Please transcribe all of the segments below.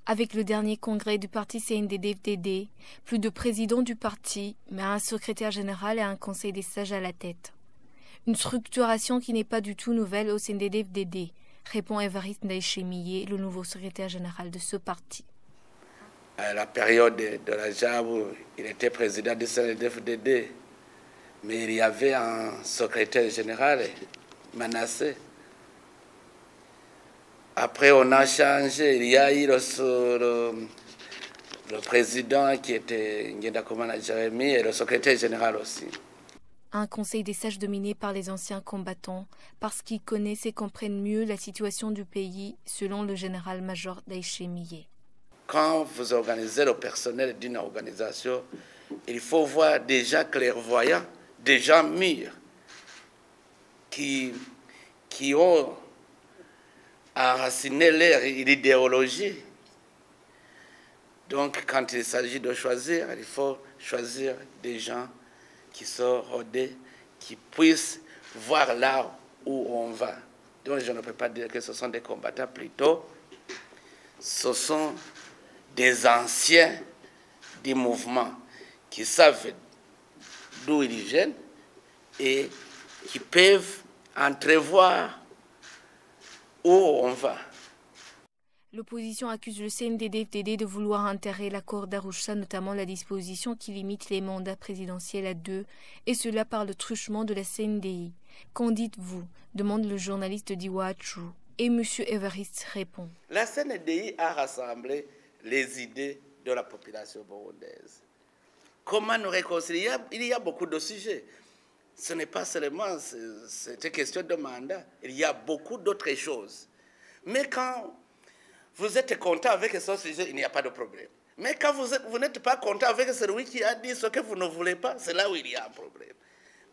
Avec le dernier congrès du parti CNDD-FDD, plus de président du parti, mais un secrétaire général et un conseil des sages à la tête. Une structuration qui n'est pas du tout nouvelle au CNDD-FDD, répond Évariste Ndayishimiye, le nouveau secrétaire général de ce parti. À la période de la JAB, il était président du CNDD-FDD, mais il y avait un secrétaire général, Manassé. Après, on a changé. Il y a eu le président qui était Ngendakumana Jérémie et le secrétaire général aussi. Un conseil des sages dominé par les anciens combattants, parce qu'ils connaissent et comprennent mieux la situation du pays, selon le général-major Ndayishimiye. Quand vous organisez le personnel d'une organisation, il faut voir des gens clairvoyants, des gens mûrs, qui ont enraciné leur idéologie. Donc, quand il s'agit de choisir, il faut choisir des gens qui sont rodés, qui puissent voir là où on va. Donc, je ne peux pas dire que ce sont des combattants, plutôt, ce sont des anciens du mouvement qui savent d'où ils viennent et qui peuvent entrevoir où on va. L'opposition accuse le CNDD-FDD de vouloir enterrer l'accord d'Arusha, notamment la disposition qui limite les mandats présidentiels à 2, et cela par le truchement de la CNDI. Qu'en dites-vous? Demande le journaliste d'Iwachu. Et M. Évariste répond. La CNDI a rassemblé les idées de la population burundaise. Comment nous réconcilier? Il y a beaucoup de sujets. Ce n'est pas seulement cette question de mandat. Il y a beaucoup d'autres choses. Mais quand vous êtes content avec ce sujet, il n'y a pas de problème. Mais quand vous n'êtes pas content avec celui qui a dit ce que vous ne voulez pas, c'est là où il y a un problème.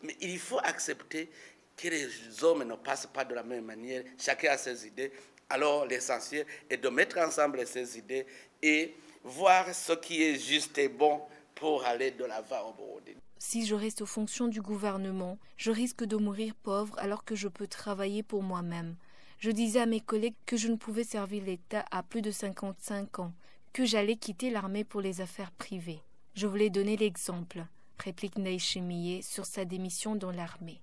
Mais il faut accepter que les hommes ne passent pas de la même manière. Chacun a ses idées. Alors l'essentiel est de mettre ensemble ces idées et voir ce qui est juste et bon pour aller de l'avant au Burundi. Si je reste aux fonctions du gouvernement, je risque de mourir pauvre alors que je peux travailler pour moi-même. Je disais à mes collègues que je ne pouvais servir l'État à plus de 55 ans, que j'allais quitter l'armée pour les affaires privées. Je voulais donner l'exemple, réplique Ndayishimiye sur sa démission dans l'armée.